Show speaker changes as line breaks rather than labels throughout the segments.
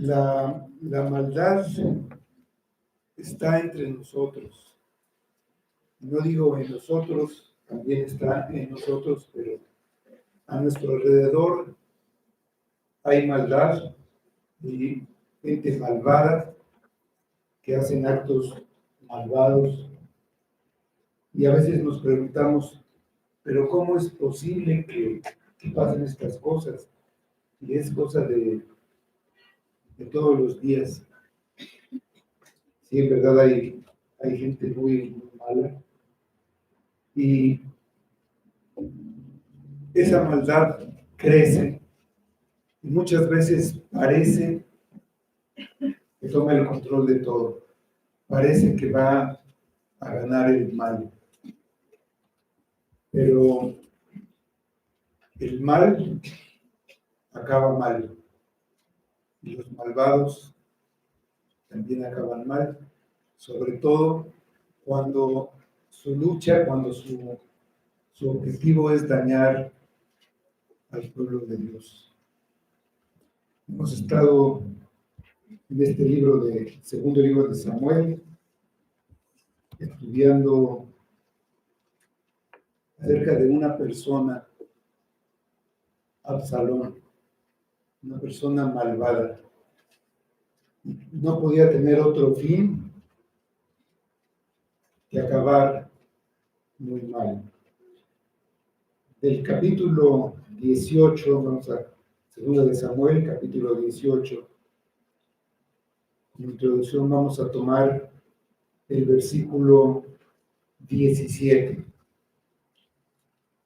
La maldad está entre nosotros. No digo en nosotros, también está en nosotros, pero a nuestro alrededor hay maldad y gente malvada que hacen actos malvados. Y a veces nos preguntamos, pero ¿cómo es posible que pasen estas cosas? Y es cosa de todos los días. Sí, en verdad hay gente muy mala. Y esa maldad crece y muchas veces parece que toma el control de todo. Parece que va a ganar el mal. Pero el mal acaba mal. Y los malvados también acaban mal. Sobre todo cuando su lucha, cuando su objetivo es dañar al pueblo de Dios. Hemos estado en este segundo libro de Samuel, estudiando acerca de una persona, Absalón, una persona malvada. No podía tener otro fin que acabar muy mal. Del capítulo 18, vamos a segunda de Samuel, capítulo 18. En introducción vamos a tomar el versículo 17,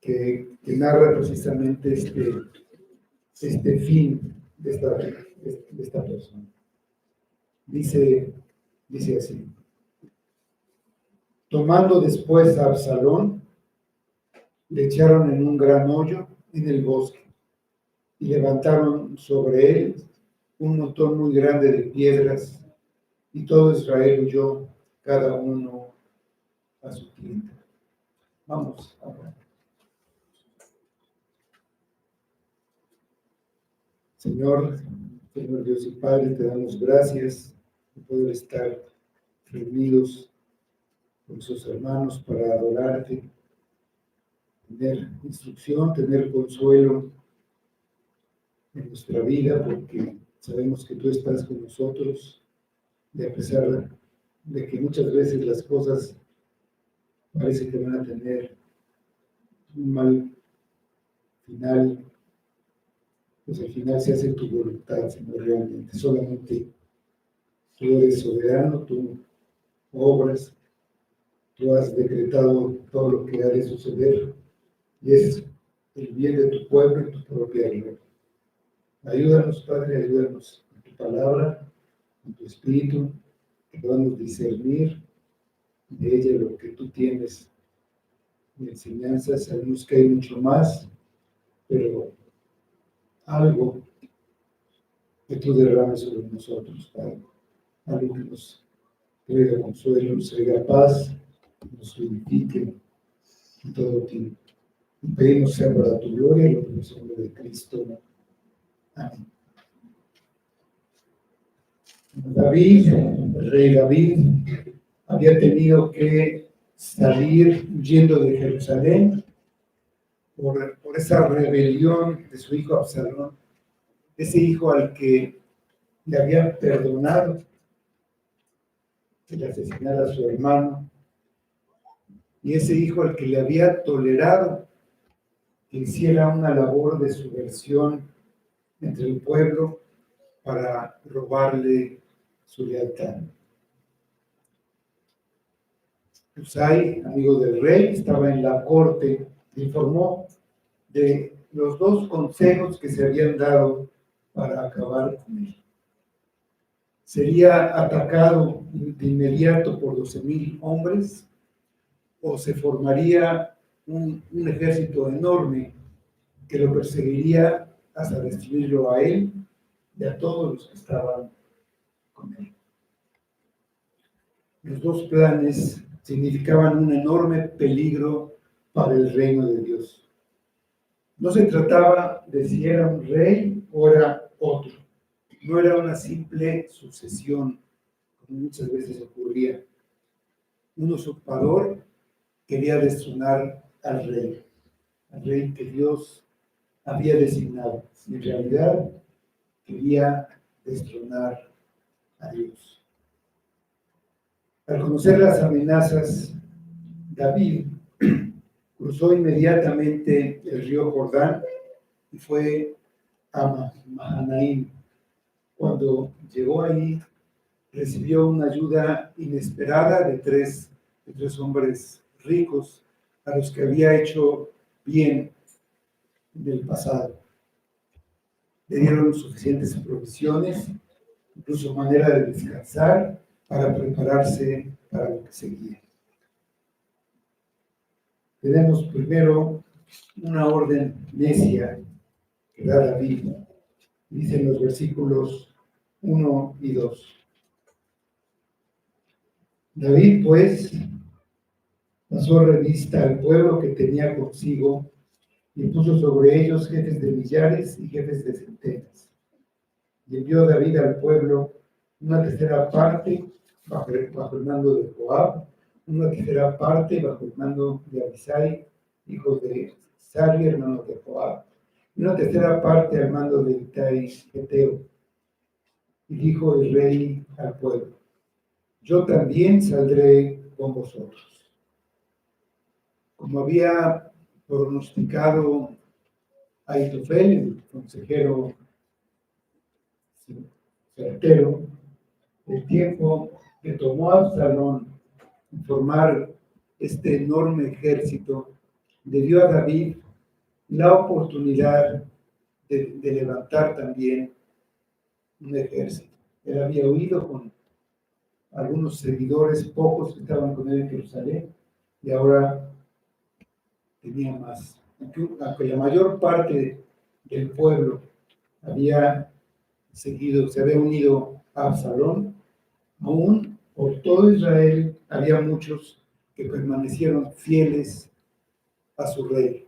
que narra precisamente este fin de esta persona. Dice así: tomando después a Absalón, le echaron en un gran hoyo en el bosque y levantaron sobre él un montón muy grande de piedras, y todo Israel huyó, cada uno a su tienda. Vamos ahora. Señor Dios y Padre, te damos gracias por poder estar reunidos con sus hermanos para adorarte, tener instrucción, tener consuelo en nuestra vida, porque sabemos que tú estás con nosotros, y a pesar de que muchas veces las cosas parece que van a tener un mal final, pues al final se hace tu voluntad, Señor, realmente. Solamente tú eres soberano, tú obras, tú has decretado todo lo que ha de suceder, y es el bien de tu pueblo y tu propia gloria. Ayúdanos, Padre, ayúdanos en tu palabra, en tu espíritu, que podamos discernir de ella lo que tú tienes de enseñanzas. Sabemos que hay mucho más, pero algo que tú derrames sobre nosotros, Padre. Algo que nos traiga consuelo, nos traiga paz, nos unifique en todo tiempo. Y pedimos sea para tu gloria y lo que nos nombre de Cristo. Amén. David, el rey David, había tenido que salir huyendo de Jerusalén por esa rebelión de su hijo Absalón, ese hijo al que le había perdonado que le asesinara a su hermano, y ese hijo al que le había tolerado que hiciera una labor de subversión entre el pueblo para robarle su lealtad. Husai, amigo del rey, estaba en la corte, informó de los dos consejos que se habían dado para acabar con él. ¿Sería atacado de inmediato por 12,000 hombres o se formaría un ejército enorme que lo perseguiría hasta destruirlo a él y a todos los que estaban con él? Los dos planes significaban un enorme peligro para el reino de Dios. No se trataba de si era un rey o era otro. no era una simple sucesión, como muchas veces ocurría. Un usurpador quería destronar al rey que Dios había designado. En realidad, quería destronar a Dios. Al conocer las amenazas, David cruzó inmediatamente el río Jordán y fue a Mahanaim. Cuando llegó ahí, recibió una ayuda inesperada de tres hombres ricos a los que había hecho bien en el pasado. Le dieron suficientes provisiones, incluso manera de descansar para prepararse para lo que seguía. Tenemos primero una orden necia que da David. Dicen los versículos 1 y 2. David, pues, pasó revista al pueblo que tenía consigo y puso sobre ellos jefes de millares y jefes de centenas. Y envió David al pueblo una tercera parte bajo el mando de Joab, una tercera parte bajo el mando de Abisai, hijo de Sari, hermano de Joab, y una tercera parte al mando de Itai, Geteo. Y dijo el rey al pueblo: yo también saldré con vosotros. Como había pronosticado Ahitofel, el consejero certero, el tiempo que tomó Absalón en formar este enorme ejército le dio a David la oportunidad de levantar también un ejército. Él había huido con algunos seguidores, pocos que estaban con él en Jerusalén, y ahora tenía más. Aunque la mayor parte del pueblo había seguido, se había unido a Absalón, aún por todo Israel había muchos que permanecieron fieles a su rey.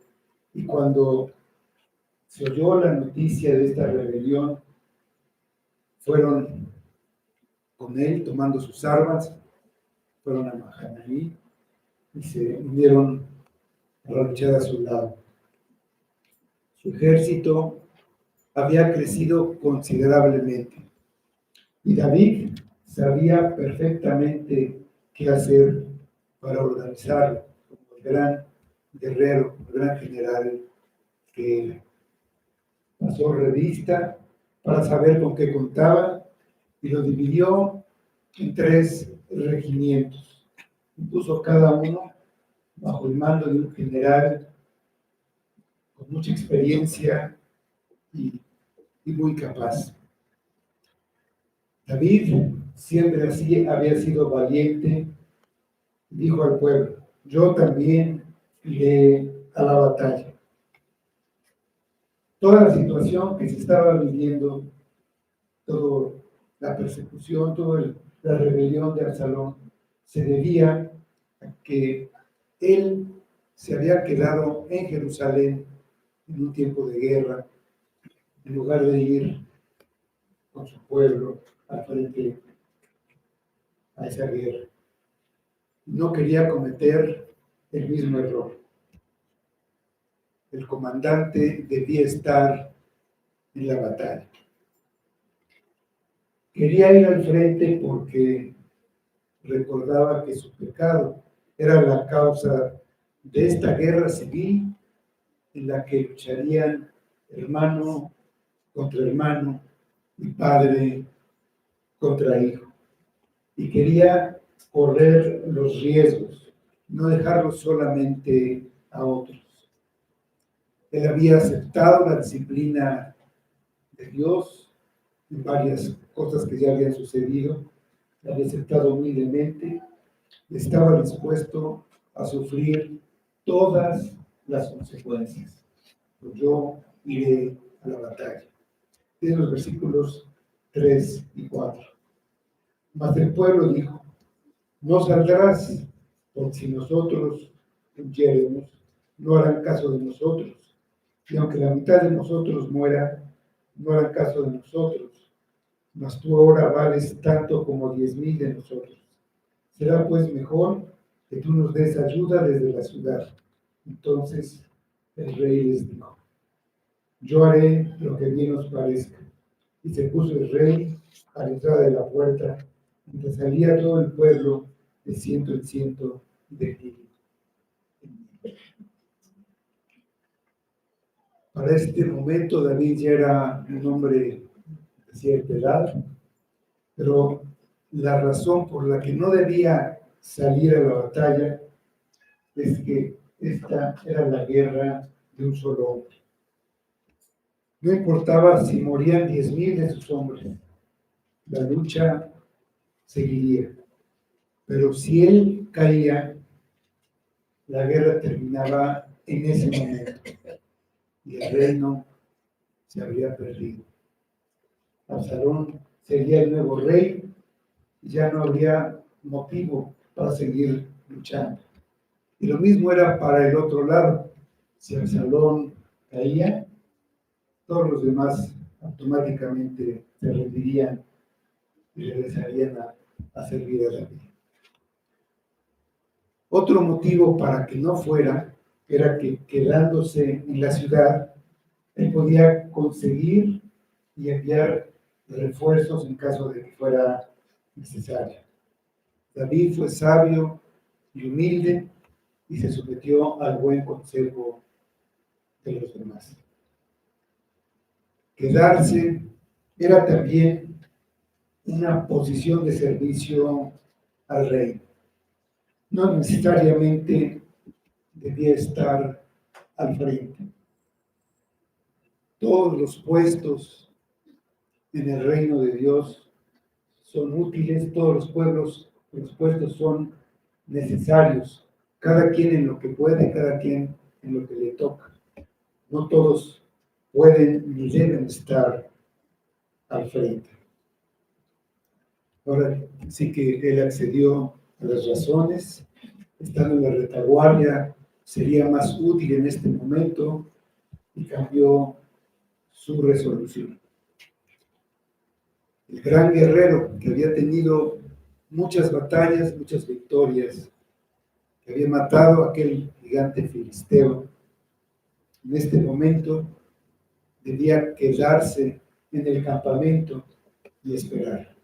Y cuando se oyó la noticia de esta rebelión, fueron con él tomando sus armas, fueron a Mahanaim y se unieron a luchar a su lado. Su ejército había crecido considerablemente y David sabía perfectamente qué hacer para organizarlo, como el gran guerrero, el gran general que pasó revista para saber con qué contaba y lo dividió en 3 regimientos. Puso cada uno bajo el mando de un general con mucha experiencia y muy capaz. David siempre así había sido valiente y dijo al pueblo: yo también iré a la batalla. Toda la situación que se estaba viviendo, toda la persecución, toda la rebelión de Absalón, se debía a que él se había quedado en Jerusalén en un tiempo de guerra, en lugar de ir con su pueblo al frente a esa guerra. No quería cometer el mismo error. El comandante debía estar en la batalla. Quería ir al frente porque recordaba que su pecado era la causa de esta guerra civil en la que lucharían hermano contra hermano y padre contra hijo. Y quería correr los riesgos, no dejarlos solamente a otros. Él había aceptado la disciplina de Dios en varias cosas que ya habían sucedido, la había aceptado humildemente, estaba dispuesto a sufrir todas las consecuencias. Pues yo iré a la batalla. Tiene los versículos 3 y 4. Mas el pueblo dijo: no saldrás, porque si nosotros huyéremos, no harán caso de nosotros. Y aunque la mitad de nosotros muera, no harán caso de nosotros. mas tú ahora vales tanto como 10,000 de nosotros. Será pues mejor que tú nos des ayuda desde la ciudad. Entonces el rey les dijo: yo haré lo que bien os parezca. Y se puso el rey a la entrada de la puerta, mientras salía todo el pueblo de ciento en ciento de mil. Para este momento David ya era un hombre de cierta edad, pero la razón por la que no debía salir a la batalla es que esta era la guerra de un solo hombre. No importaba si morían 10,000 de sus hombres, la lucha seguiría. Pero si él caía, la guerra terminaba en ese momento y el reino se habría perdido. Absalón sería el nuevo rey y ya no habría motivo para seguir luchando. Y lo mismo era para el otro lado. Si Absalón caía, todos los demás automáticamente se rendirían y regresarían a servir a David. Otro motivo para que no fuera era que quedándose en la ciudad, él podía conseguir y enviar refuerzos en caso de que fuera necesario. David fue sabio y humilde y se sometió al buen consejo de los demás. Quedarse era también una posición de servicio al rey. No necesariamente debía estar al frente. Todos los puestos en el reino de Dios son útiles, todos los puestos son necesarios, cada quien en lo que puede, cada quien en lo que le toca. No todos pueden ni deben estar al frente. Ahora sí que él accedió a las razones, estando en la retaguardia, sería más útil en este momento y cambió su resolución. El gran guerrero que había tenido muchas batallas, muchas victorias, que había matado a aquel gigante filisteo, en este momento debía quedarse en el campamento y esperar.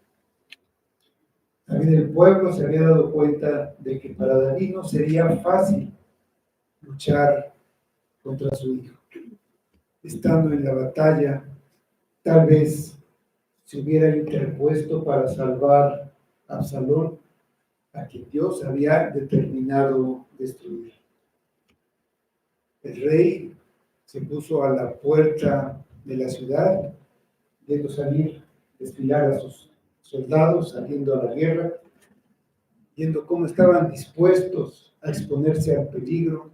También el pueblo se había dado cuenta de que para David no sería fácil luchar contra su hijo. Estando en la batalla, tal vez se hubiera interpuesto para salvar a Absalón, a quien Dios había determinado destruir. El rey se puso a la puerta de la ciudad, viendo salir, desfilar a sus soldados, saliendo a la guerra, viendo cómo estaban dispuestos a exponerse al peligro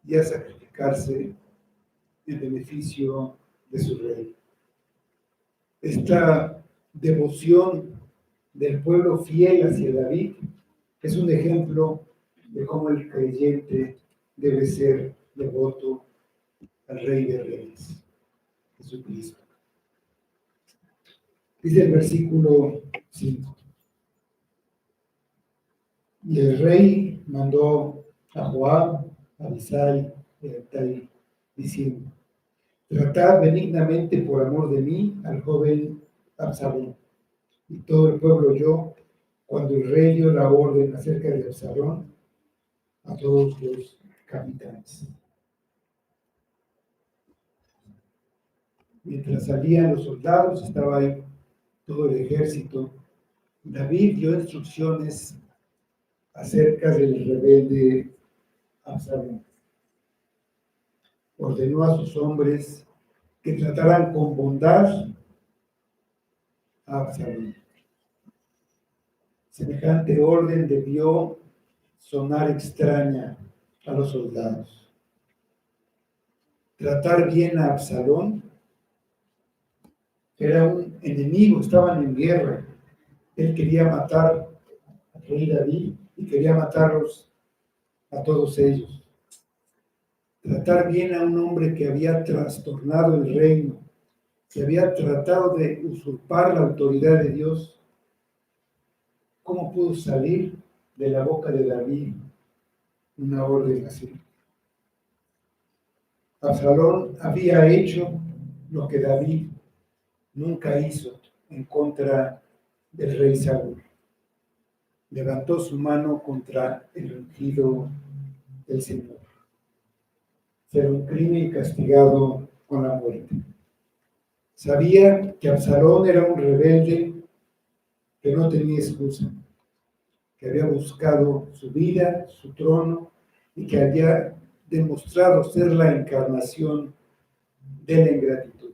y a sacrificarse en beneficio de su rey. Esta devoción del pueblo fiel hacia David es un ejemplo de cómo el creyente debe ser devoto al Rey de Reyes, Jesucristo. Dice el versículo 5. Y el rey mandó a Joab, a Abisai y a Atai, diciendo: tratad benignamente por amor de mí al joven Absalón. Y todo el pueblo oyó cuando el rey dio la orden acerca de Absalón a todos los capitanes. Mientras salían los soldados, estaba ahí todo el ejército. David dio instrucciones acerca del rebelde Absalón. Ordenó a sus hombres que trataran con bondad a Absalón. Semejante orden debió sonar extraña a los soldados. Tratar bien a Absalón era un enemigo, estaban en guerra. Él quería matar al rey David y quería matarlos a todos ellos. Tratar bien a un hombre que había trastornado el reino, que había tratado de usurpar la autoridad de Dios, ¿cómo pudo salir de la boca de David una orden así? Absalón había hecho lo que David nunca hizo en contra del rey Saúl. Levantó su mano contra el ungido del Señor. Será un crimen castigado con la muerte. Sabía que Absalón era un rebelde que no tenía excusa, que había buscado su vida, su trono, y que había demostrado ser la encarnación de la ingratitud,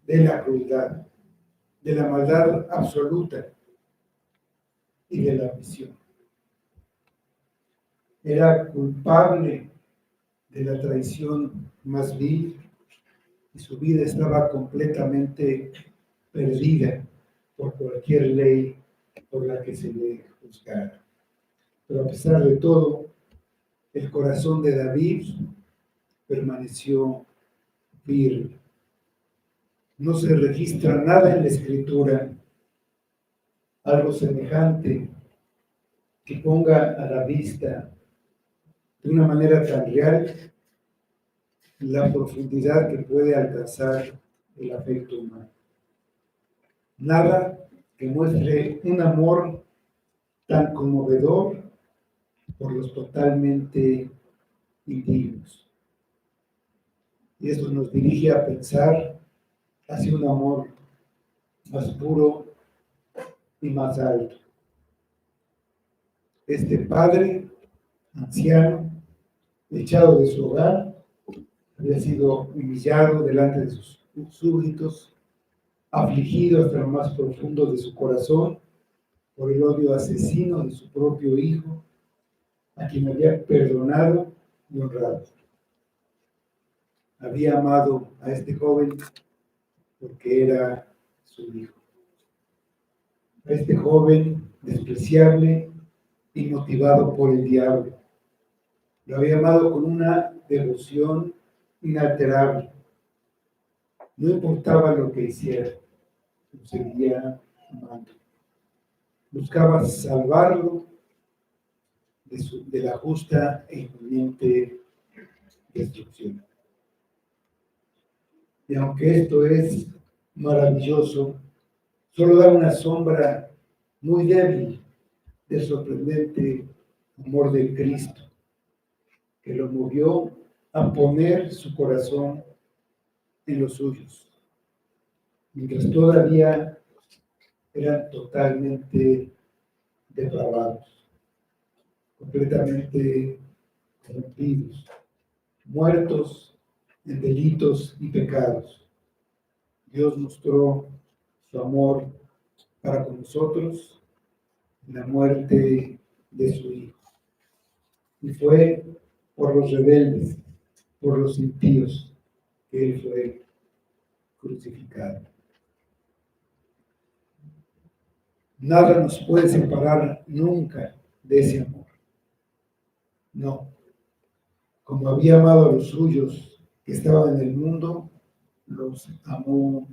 de la crueldad, de la maldad absoluta y de la ambición. Era culpable de la traición más vil y su vida estaba completamente perdida por cualquier ley por la que se le juzgara. Pero a pesar de todo, el corazón de David permaneció firme. No se registra nada en la Escritura, algo semejante, que ponga a la vista de una manera tan real la profundidad que puede alcanzar el afecto humano. Nada que muestre un amor tan conmovedor por los totalmente indignos. Y esto nos dirige a pensar hacia un amor más puro y más alto. Este padre anciano, echado de su hogar, había sido humillado delante de sus súbditos, afligido hasta lo más profundo de su corazón por el odio asesino de su propio hijo, a quien había perdonado y honrado. Había amado a este joven porque era su hijo. A este joven despreciable y motivado por el diablo. Lo había amado con una devoción inalterable. No importaba lo que hiciera, lo seguía amando. Buscaba salvarlo de la justa e inminente destrucción. Y aunque esto es maravilloso, solo da una sombra muy débil del sorprendente amor de Cristo, que lo movió a poner su corazón en los suyos, mientras todavía eran totalmente depravados, completamente corrompidos, muertos en delitos y pecados. Dios mostró su amor para con nosotros en la muerte de su Hijo. Y fue por los rebeldes, por los impíos, que Él fue crucificado. Nada nos puede separar nunca de ese amor. No. Como había amado a los suyos que estaban en el mundo, los amó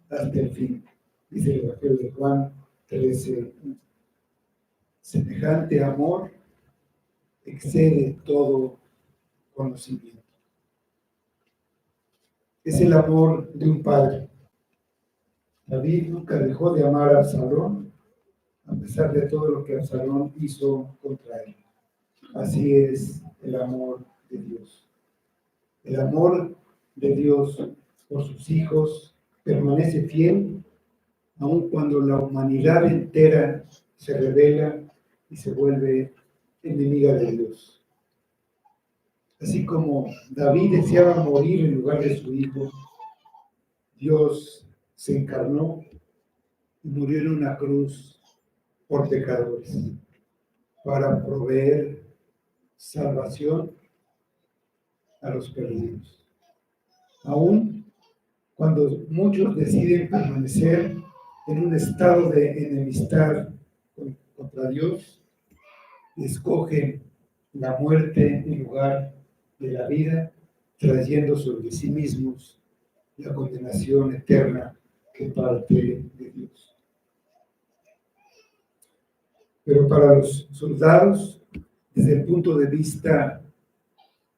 hasta el fin. Dice el Evangelio de Juan 13. Semejante amor excede todo conocimiento. Es el amor de un padre. David nunca dejó de amar a Absalón, a pesar de todo lo que Absalón hizo contra él. Así es el amor de Dios. El amor de Dios por sus hijos permanece fiel, aun cuando la humanidad entera se rebela y se vuelve enemiga de Dios. Así como David deseaba morir en lugar de su hijo, Dios se encarnó y murió en una cruz por pecadores, para proveer salvación a los perdidos. Aún cuando muchos deciden permanecer en un estado de enemistad contra Dios, escogen la muerte en lugar de la vida, trayendo sobre sí mismos la condenación eterna que parte de Dios. Pero para los soldados, desde el punto de vista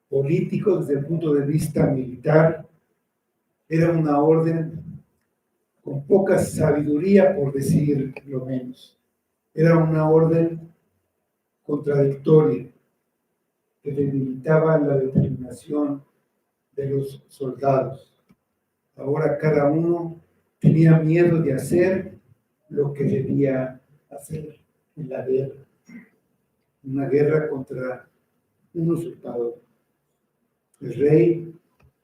político, desde el punto de vista militar, era una orden con poca sabiduría, por decir lo menos. Era una orden contradictoria que debilitaba la determinación de los soldados. Ahora cada uno tenía miedo de hacer lo que debía hacer en la guerra. Una guerra contra un usurpador. El rey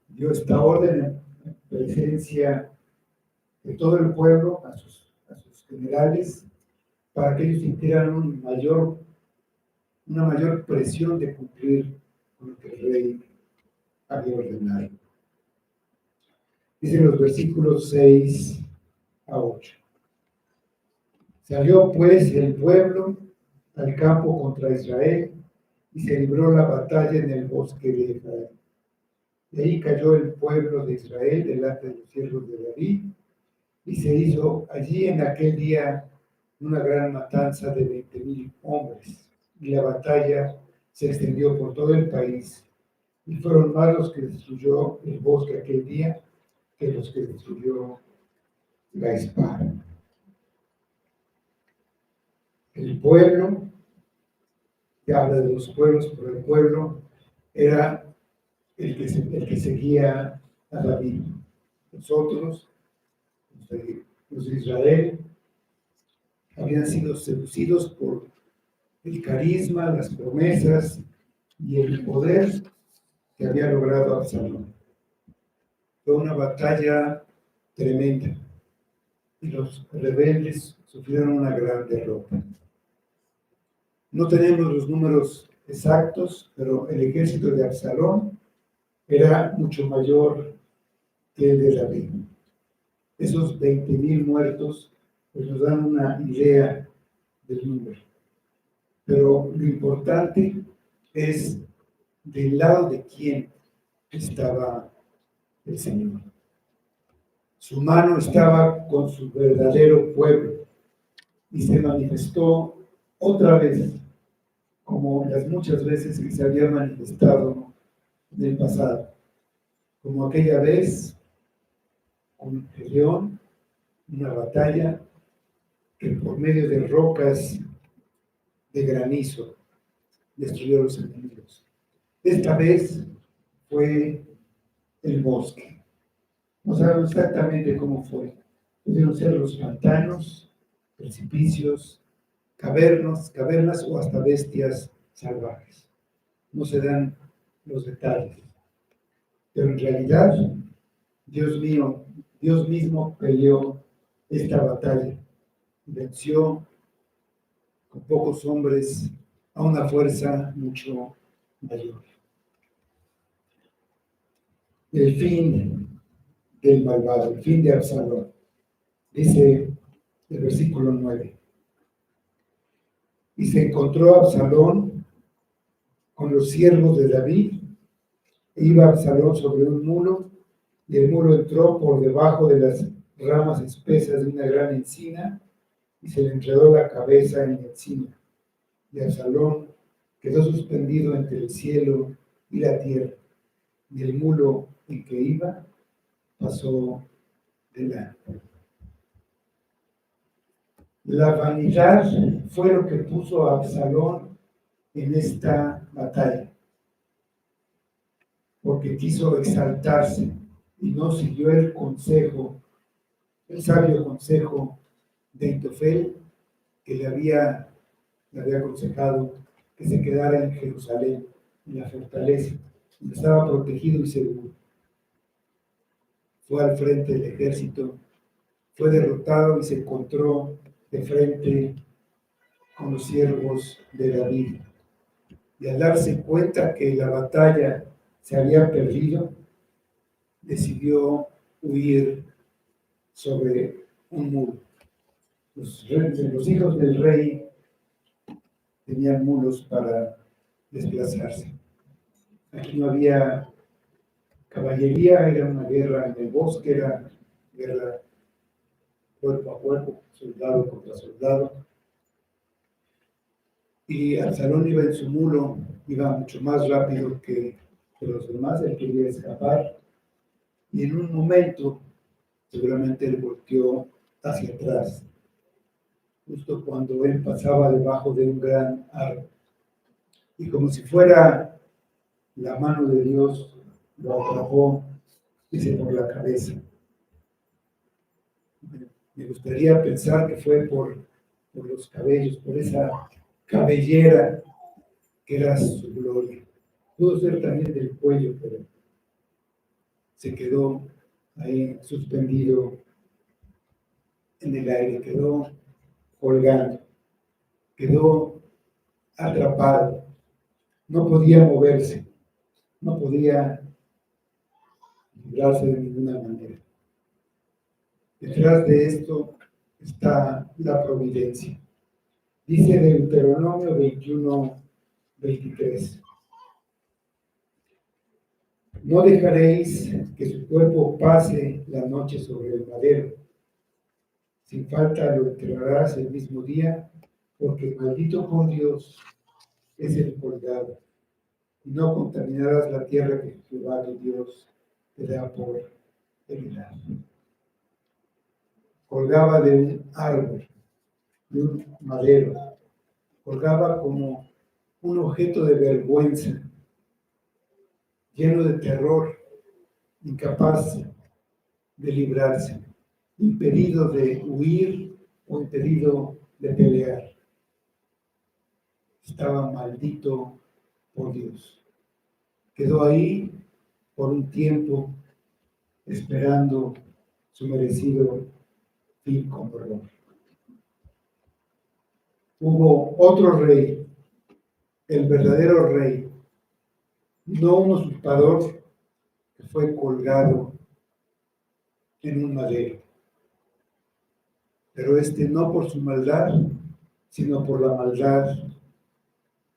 dio esta orden en presencia de todo el pueblo, a sus generales, para que ellos sintieran una mayor presión de cumplir con lo que el rey había ordenado. Dicen los versículos 6 a 8. Salió pues el pueblo al campo contra Israel y se libró la batalla en el bosque de Israel. De ahí cayó el pueblo de Israel delante de los siervos de David y se hizo allí en aquel día una gran matanza de 20,000 hombres. Y la batalla se extendió por todo el país y fueron más los que destruyó el bosque aquel día que los que destruyó la espada. El pueblo, que habla de los pueblos, pero el pueblo era el que seguía a David. Nosotros, los de Israel, habían sido seducidos por el carisma, las promesas y el poder que había logrado Absalón. Fue una batalla tremenda y los rebeldes sufrieron una gran derrota. No tenemos los números exactos, pero el ejército de Absalón era mucho mayor que el de David. Esos 20,000 muertos pues nos dan una idea del número. Pero lo importante es del lado de quién estaba el Señor. Su mano estaba con su verdadero pueblo y se manifestó otra vez, como las muchas veces que se había manifestado en el pasado, como aquella vez con Gedeón, una batalla que por medio de rocas de granizo destruyó a los enemigos. Esta vez fue el bosque. No sabemos exactamente cómo fue. Pudieron ser los pantanos, precipicios, cavernas o hasta bestias salvajes. No se dan los detalles. Pero en realidad, Dios mismo peleó esta batalla. Venció con pocos hombres a una fuerza mucho mayor. El fin del malvado, el fin de Absalón. Dice el versículo 9. Y se encontró Absalón con los siervos de David, e iba Absalón sobre un mulo, y el mulo entró por debajo de las ramas espesas de una gran encina, y se le enredó la cabeza en la encina. Y Absalón quedó suspendido entre el cielo y la tierra, y el mulo en que iba pasó delante. La vanidad fue lo que puso a Absalón en esta batalla, porque quiso exaltarse y no siguió el sabio consejo de Ahitofel, que le había aconsejado que se quedara en Jerusalén, en la fortaleza, donde estaba protegido y seguro. Fue al frente del ejército, fue derrotado y se encontró de frente con los siervos de David. Y al darse cuenta que la batalla se había perdido, decidió huir sobre un muro. Los hijos del rey tenían mulos para desplazarse. Aquí no había caballería, era una guerra en el bosque, era guerra cuerpo a cuerpo, soldado contra soldado. Y Absalón iba en su mulo, iba mucho más rápido que los demás, él quería escapar. Y en un momento, seguramente él volteó hacia atrás, justo cuando él pasaba debajo de un gran árbol. Y como si fuera la mano de Dios, lo atrapó, dice, por la cabeza. Me gustaría pensar que fue por los cabellos, por esa cabellera que era su gloria. Pudo ser también del cuello, pero se quedó ahí suspendido en el aire, quedó colgando, quedó atrapado, no podía moverse, no podía librarse de ninguna manera. Detrás de esto está la providencia. Dice Deuteronomio 21:23. No dejaréis que su cuerpo pase la noche sobre el madero. Sin falta lo enterrarás el mismo día, porque maldito por Dios es el colgado. Y no contaminarás la tierra que Jehová tu Dios te da por heredad. Colgaba de un árbol, de un madero. Colgaba como un objeto de vergüenza, lleno de terror, incapaz de librarse, impedido de huir o impedido de pelear. Estaba maldito por Dios. Quedó ahí por un tiempo esperando su merecido fin con dolor. Hubo otro rey, el verdadero rey, no un usurpador que fue colgado en un madero. Pero no por su maldad, sino por la maldad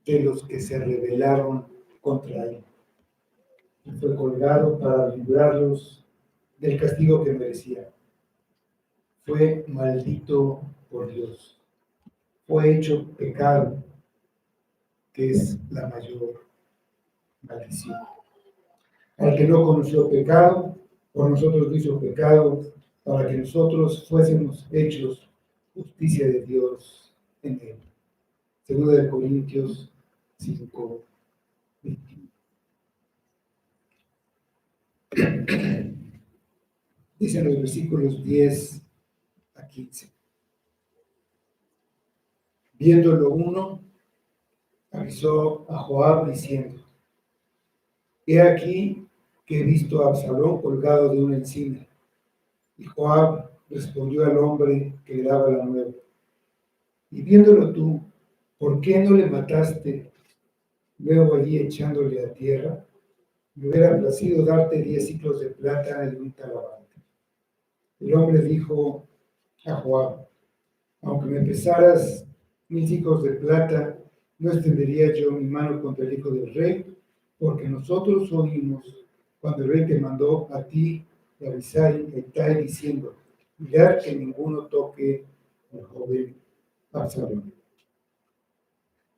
de los que se rebelaron contra él. Y fue colgado para librarlos del castigo que merecía. Fue maldito por Dios. Fue hecho pecado, que es la mayor maldición. Al que no conoció pecado, por nosotros lo hizo pecado, para que nosotros fuésemos hechos justicia de Dios en él. Segunda de Corintios 5:21. Dicen los versículos 10-15. Viéndolo uno, avisó a Joab diciendo: He aquí que he visto a Absalón colgado de una encina. Y Joab respondió al hombre que le daba la nueva: Y viéndolo tú, ¿por qué no le mataste luego allí echándole a tierra? Me hubiera placido darte 10 ciclos de plata en un talabante. El hombre dijo a Joab: Aunque me pesaras 1000 ciclos de plata, no extendería yo mi mano contra el hijo del rey, porque nosotros oímos cuando el rey te mandó a ti, a Abisai y a Itai, diciendo: Mirad que ninguno toque al joven Absalón.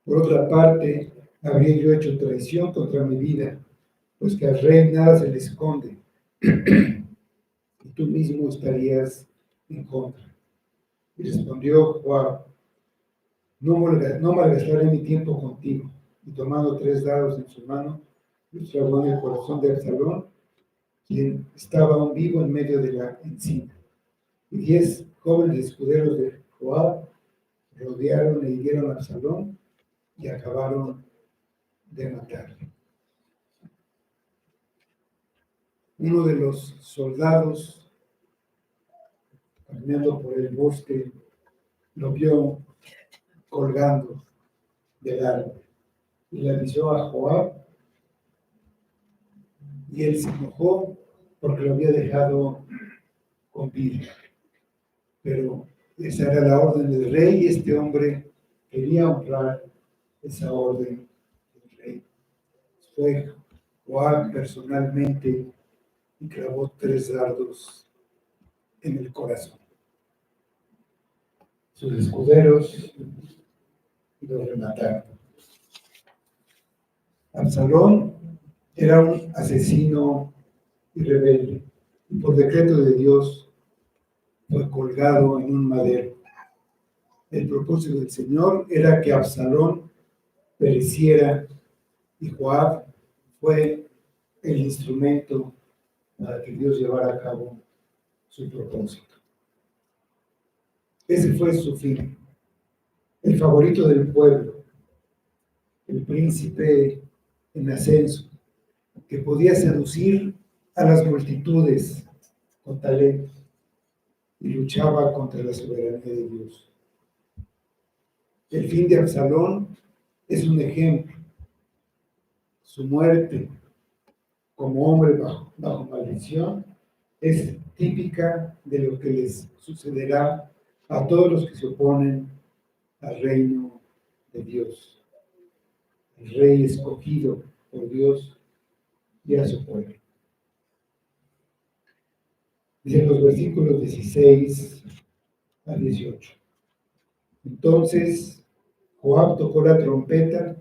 Por otra parte, habría yo hecho traición contra mi vida, pues que al rey nada se le esconde, y tú mismo estarías en contra. Y respondió Joab: No malgastaré mi tiempo contigo. Y tomando 3 dados en su mano, los trabó en el corazón de Absalón, quien estaba aún vivo en medio de la encina. Y 10 jóvenes escuderos de Joab rodearon e hirieron a Absalón y acabaron de matarle. Uno de los soldados, caminando por el bosque, lo vio colgando del árbol y le avisó a Joab, y él se enojó porque lo había dejado con vida. Pero esa era la orden del rey y este hombre quería honrar esa orden del rey. Fue Joab personalmente y clavó 3 dardos en el corazón. Sus escuderos lo remataron. Absalón era un asesino y rebelde, y por decreto de Dios fue colgado en un madero. El propósito del Señor era que Absalón pereciera, y Joab fue el instrumento para que Dios llevara a cabo su propósito. Ese fue su fin. El favorito del pueblo, el príncipe en ascenso, que podía seducir a las multitudes con talento y luchaba contra la soberanía de Dios. El fin de Absalón es un ejemplo. Su muerte como hombre bajo maldición es típica de lo que les sucederá a todos los que se oponen al reino de Dios, el rey escogido por Dios y a su pueblo. Dicen los versículos 16 a 18. Entonces Joab tocó la trompeta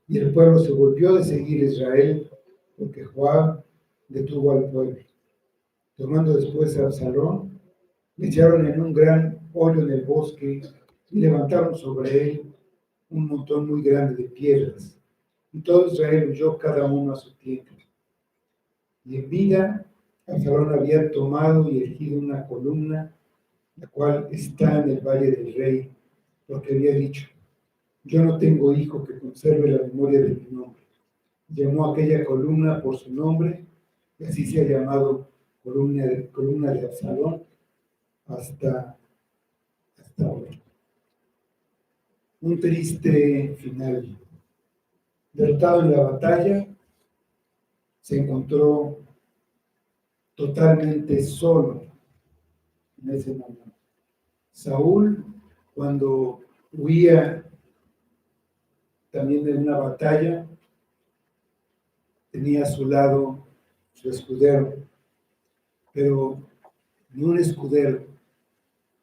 y el pueblo se volvió de seguir a Israel, porque Joab detuvo al pueblo. Tomando después a Absalón, le echaron en un gran hoyo en el bosque y levantaron sobre él un montón muy grande de piedras. Y todo Israel huyó cada uno a su tienda. Y en vida, Absalón había tomado y erigido una columna, la cual está en el valle del rey, porque había dicho: yo no tengo hijo que conserve la memoria de mi nombre. Llamó aquella columna por su nombre, y así se ha llamado columna de Absalón hasta hoy. Un triste final. Derrotado en la batalla, se encontró totalmente solo en ese momento. Saúl, cuando huía también de una batalla, tenía a su lado su escudero, pero ni un escudero,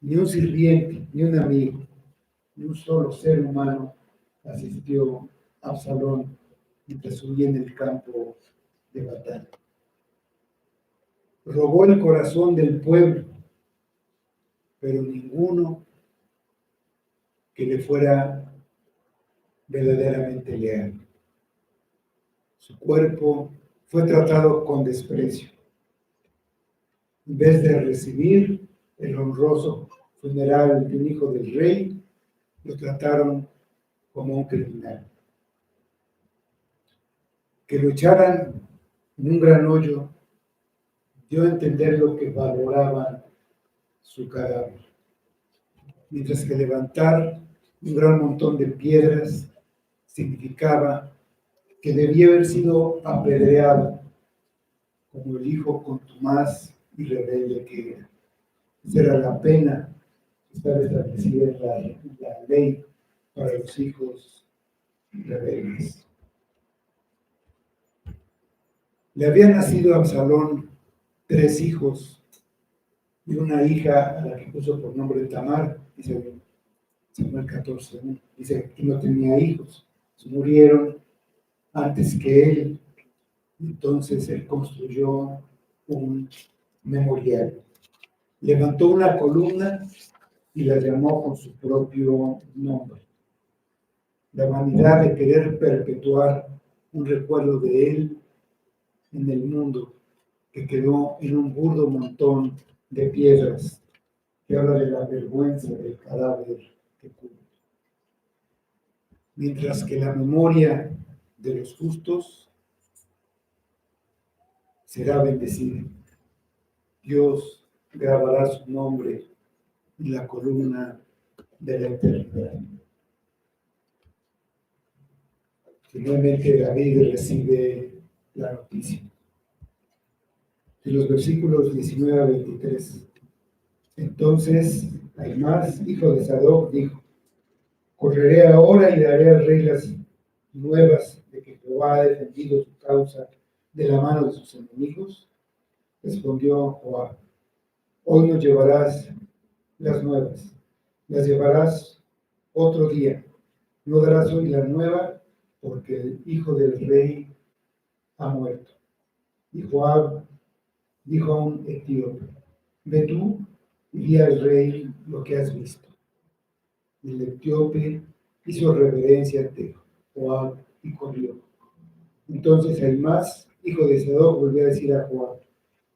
ni un sirviente, ni un amigo, ni un solo ser humano asistió a Absalón mientras huía en el campo de batalla. Robó el corazón del pueblo, pero ninguno que le fuera verdaderamente leal. Su cuerpo fue tratado con desprecio. En vez de recibir el honroso funeral de un hijo del rey, lo trataron como un criminal. Que lo echaran en un gran hoyo dio a entender lo que valoraban su cadáver, mientras que levantar un gran montón de piedras significaba que debía haber sido apedreado como el hijo contumaz y rebelde que era. Esa era la pena que estaba establecida en la ley para los hijos rebeldes. Le había nacido a Absalón 3 hijos y una hija a la que puso por nombre Tamar, dice Samuel 14, ¿no? Dice que no tenía hijos, se murieron antes que él. Entonces él construyó un memorial. Levantó una columna y la llamó con su propio nombre. La vanidad de querer perpetuar un recuerdo de él en el mundo que quedó en un burdo montón de piedras que habla de la vergüenza del cadáver que cubre. Mientras que la memoria de los justos será bendecida. Dios grabará su nombre en la columna de la eternidad. Finalmente David recibe la noticia. En los versículos 19 a 23. Entonces Ahimaas, hijo de Sadoc, dijo: correré ahora y daré al rey las nuevas de que Jehová ha defendido su causa de la mano de sus enemigos. Respondió Joab: hoy no llevarás las nuevas, las llevarás otro día. No darás hoy la nueva, porque el hijo del rey ha muerto. Y Joab dijo a un etíope: ve tú y di al rey lo que has visto. Y el etíope hizo reverencia ante Joab y corrió. Entonces Ahimás, hijo de Sadoc, volvió a decir a Joab: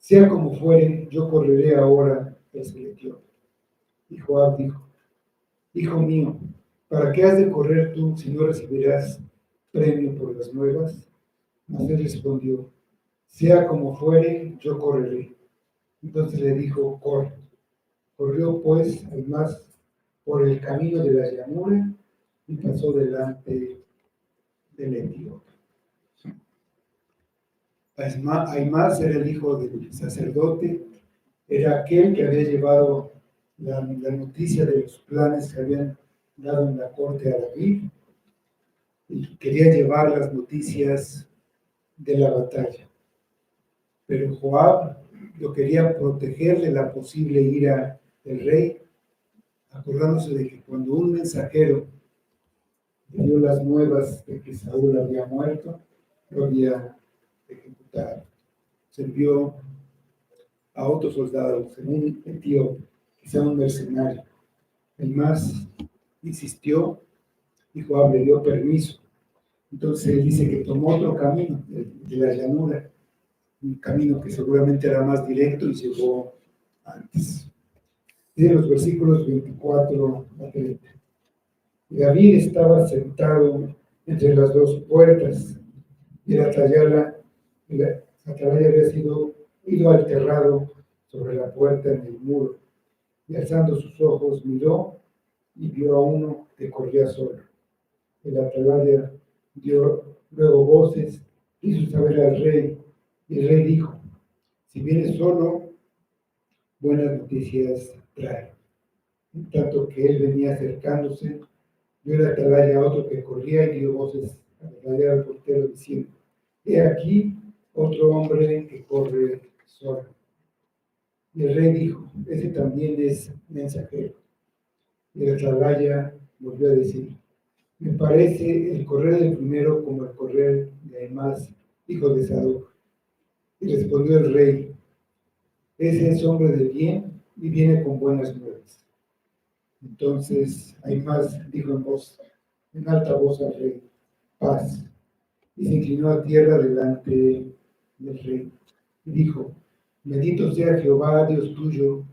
sea como fuere, yo correré ahora tras el etíope. Y Joab dijo: hijo mío, ¿para qué has de correr tú si no recibirás premio por las nuevas? Mas él respondió: sea como fuere, yo correré. Entonces le dijo: corre. Corrió pues Ahimás por el camino de la llanura y pasó delante del etíope. Ahimás era el hijo del sacerdote, era aquel que había llevado la noticia de los planes que habían dado en la corte a David y quería llevar las noticias de la batalla. Pero Joab lo quería proteger de la posible ira del rey, acordándose de que cuando un mensajero le dio las nuevas de que Saúl había muerto, lo había ejecutado. Se envió a otros soldados, en un etíope, quizá un mercenario. El más insistió y Joab le dio permiso. Entonces él dice que tomó otro camino, de la llanura, un camino que seguramente era más directo y llegó antes. Dice los versículos 24 a 30. David estaba sentado entre las dos puertas y la atalaya había ido alterrado sobre la puerta en el muro, y alzando sus ojos miró y vio a uno que corría solo. El atalaya dio luego voces, hizo saber al rey, y el rey dijo: si viene solo, buenas noticias trae. En tanto que él venía acercándose, vio el atalaya a otro que corría y dio voces al atalaya al portero diciendo: he aquí otro hombre que corre solo. Y el rey dijo: ese también es mensajero. Y el atalaya volvió a decir: me parece el correr del primero como el correr de Ahimás, hijo de Sadoc. Y respondió el rey: ese es hombre de bien y viene con buenas nuevas. Entonces Ahimás dijo en alta voz al rey: paz. Y se inclinó a tierra delante del rey. Y dijo: bendito sea Jehová, Dios tuyo,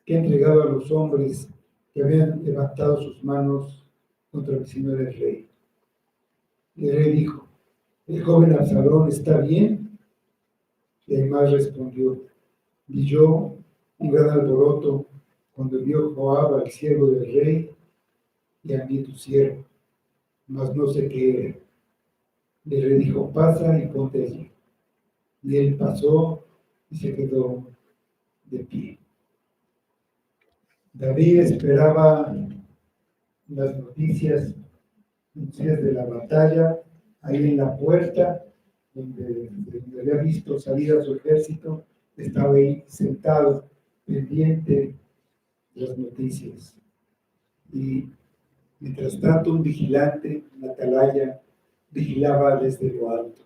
que ha entregado a los hombres que habían levantado sus manos contra mi señor el rey. Y el rey dijo: ¿el joven Absalón está bien? Y Ahimás respondió: y yo un gran alboroto cuando vio Joab al siervo del rey y a mí tu siervo, mas no sé qué era. Y el rey dijo: pasa y ponte allí. Y él pasó y se quedó de pie. David esperaba las noticias de la batalla ahí en la puerta, donde había visto salir a su ejército, estaba ahí sentado, pendiente de las noticias. Y mientras tanto, un vigilante, un atalaya, vigilaba desde lo alto.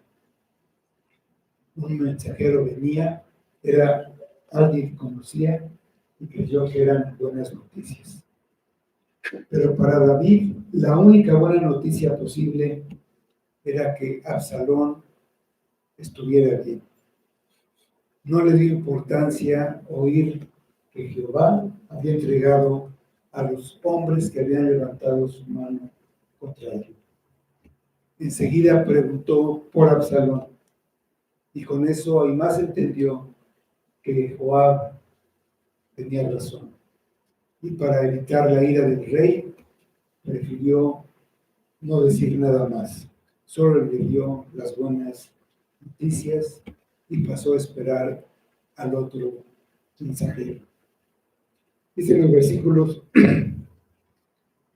Un mensajero venía, era alguien que conocía y creyó que eran buenas noticias. Pero para David, la única buena noticia posible era que Absalón estuviera bien. No le dio importancia oír que Jehová había entregado a los hombres que habían levantado su mano contra él. Enseguida preguntó por Absalón, y con eso Ahimás entendió que Joab tenía razón. Y para evitar la ira del rey, prefirió no decir nada más. Solo le dio las buenas noticias y pasó a esperar al otro mensajero. Dice en los versículos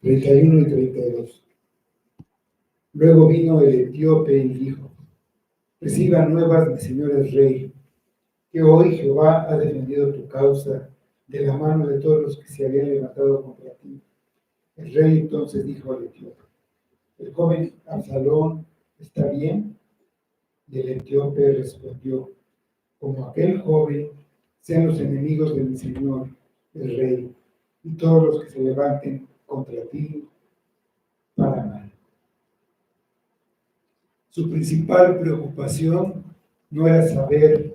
31 y 32. Luego vino el etíope y dijo: reciba nuevas, mi señor el rey, que hoy Jehová ha defendido tu causa de la mano de todos los que se habían levantado contra ti. El rey entonces dijo al etíope: ¿el joven Absalón está bien? Y el etíope respondió: como aquel joven sean los enemigos de mi señor, el rey, y todos los que se levanten contra ti para mal. Su principal preocupación no era saber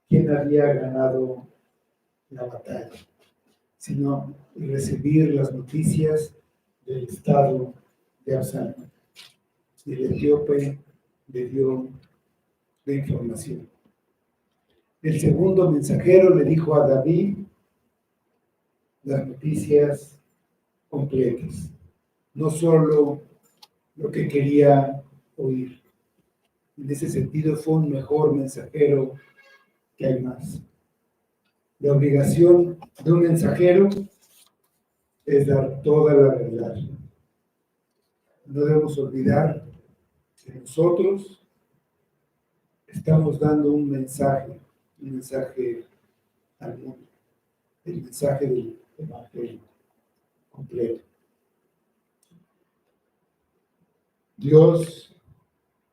quién había ganado la batalla, sino recibir las noticias del estado de Absalón. Y el etíope le dio la información. El segundo mensajero le dijo a David las noticias completas, no solo lo que quería oír. En ese sentido fue un mejor mensajero que hay más. La obligación de un mensajero es dar toda la verdad. No debemos olvidar que nosotros estamos dando un mensaje al mundo, el mensaje del Evangelio completo. Dios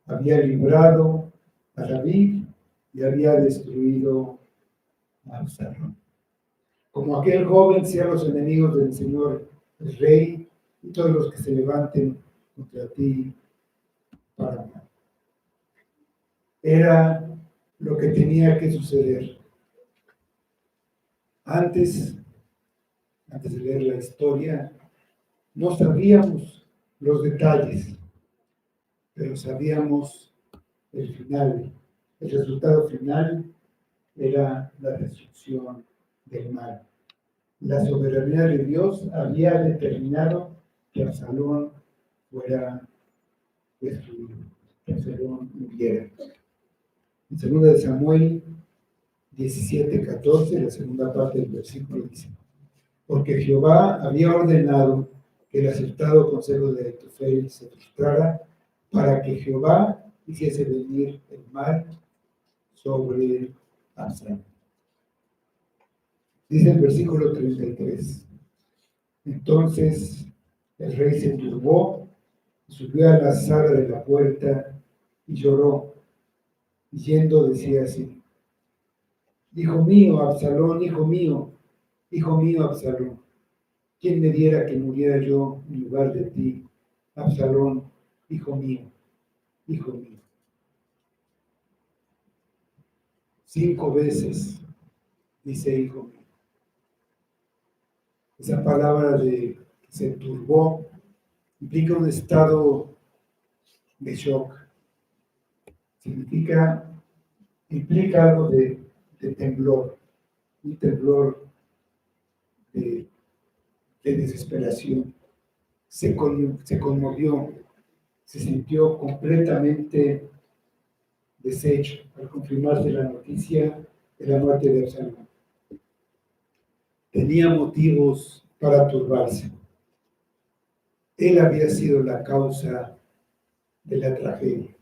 había librado a David y había destruido a Absalón. Como aquel joven sean los enemigos del Señor, el Rey, y todos los que se levanten contra ti para mal. Era lo que tenía que suceder. Antes de leer la historia, no sabíamos los detalles, pero sabíamos el final. El resultado final era la destrucción del mal. La soberanía de Dios había determinado que Absalón fuera destruido, que Absalón muriera. En 2 de Samuel 17:14, la segunda parte del versículo dice: porque Jehová había ordenado que el acertado consejo de Ahitofel se frustrara, para que Jehová hiciese venir el mal sobre Absalón. Dice el versículo 33. Entonces el rey se turbó, subió a la sala de la puerta y lloró, y yendo decía así: hijo mío, Absalón, hijo mío, Absalón, ¿quién me diera que muriera yo en lugar de ti, Absalón, hijo mío, hijo mío? 5 veces dice hijo mío. Esa palabra de se turbó implica un estado de shock. Implica algo de temblor, un temblor de desesperación. Se conmovió, se sintió completamente deshecho al confirmarse la noticia de la muerte de Absalón. Tenía motivos para turbarse. Él había sido la causa de la tragedia.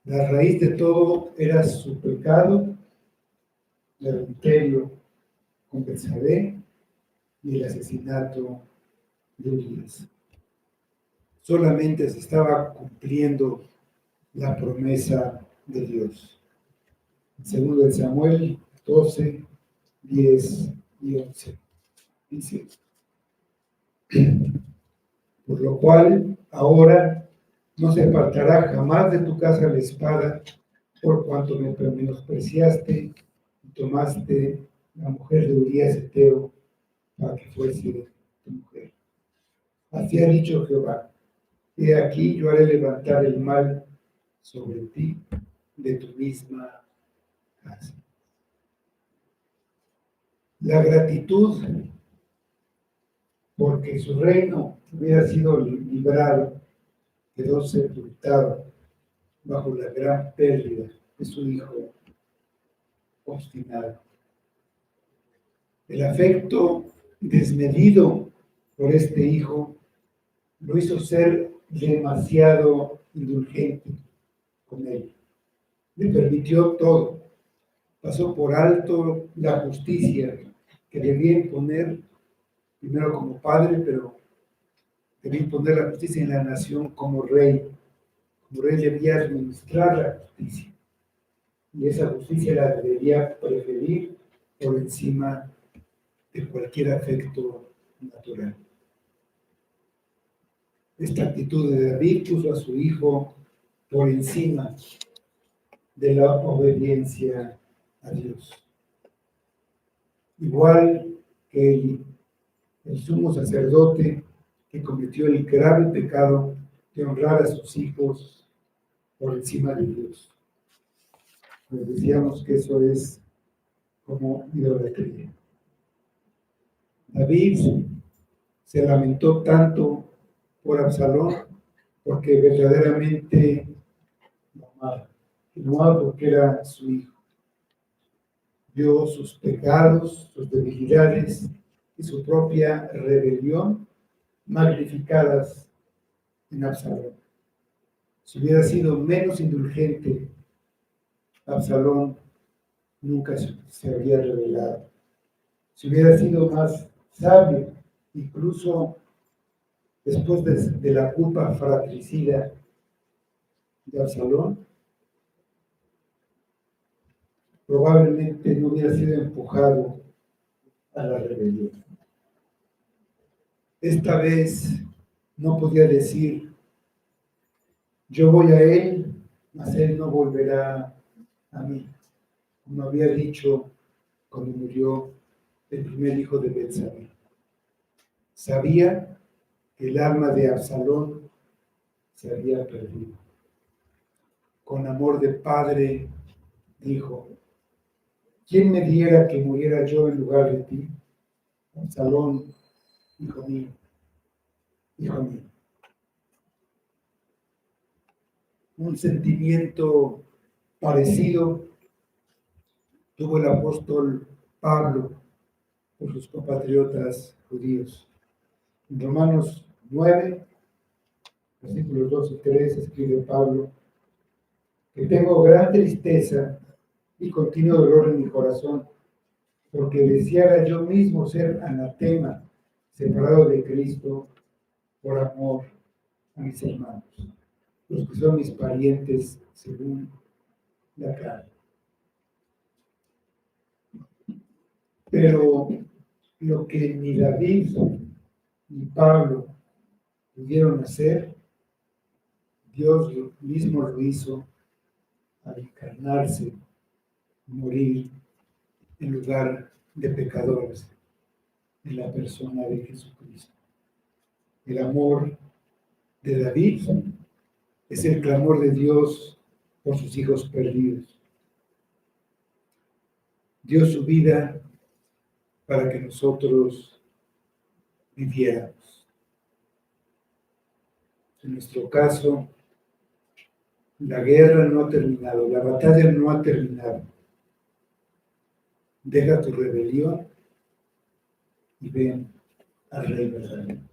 La raíz de todo era su pecado, el adulterio con Betsabé y el asesinato de Urías. Solamente se estaba cumpliendo la promesa de Dios. En 2 de Samuel 12, 10 y 11. Dice: por lo cual ahora no se apartará jamás de tu casa la espada, por cuanto me menospreciaste y tomaste la mujer de Urías Heteo para que fuese tu mujer. Así ha dicho Jehová: he aquí yo haré levantar el mal sobre ti de tu misma casa. La gratitud porque su reino hubiera sido librado, quedó sepultado bajo la gran pérdida de su hijo obstinado. El afecto desmedido por este hijo lo hizo ser demasiado indulgente con él. Le permitió todo, pasó por alto la justicia que debía imponer, primero como padre, pero debía imponer la justicia en la nación como rey. Como rey debía administrar la justicia. Y esa justicia la debería preferir por encima de cualquier afecto natural. Esta actitud de David puso a su hijo por encima de la obediencia a Dios. Igual que el sumo sacerdote que cometió el grave pecado de honrar a sus hijos por encima de Dios. Pues decíamos que eso es como idolatría. David se lamentó tanto por Absalón porque verdaderamente lo amaba porque era su hijo. Vio sus pecados, sus debilidades y su propia rebelión magnificadas en Absalón. Si hubiera sido menos indulgente, Absalón nunca se habría rebelado. Si hubiera sido más sabio, incluso después de la culpa fratricida de Absalón, probablemente no hubiera sido empujado a la rebelión. Esta vez no podía decir, yo voy a él, mas él no volverá a mí, como había dicho cuando murió el primer hijo de Betsabé. Sabía que el alma de Absalón se había perdido. Con amor de padre dijo, ¿quién me diera que muriera yo en lugar de ti? Absalón, hijo mío, hijo mío. Un sentimiento parecido tuvo el apóstol Pablo por sus compatriotas judíos. En Romanos 9, versículos 2 y 3, escribe Pablo, que tengo gran tristeza y continuo dolor en mi corazón, porque deseara yo mismo ser anatema, separado de Cristo, por amor a mis hermanos, los que son mis parientes según la carne. Pero lo que ni David ni Pablo pudieron hacer, Dios mismo lo hizo al encarnarse, morir en lugar de pecadores, en la persona de Jesucristo. El amor de David es el clamor de Dios por sus hijos perdidos. Dio su vida para que nosotros viviéramos. En nuestro caso, la guerra no ha terminado, la batalla no ha terminado. Deja tu rebelión y ven al Rey verdadero.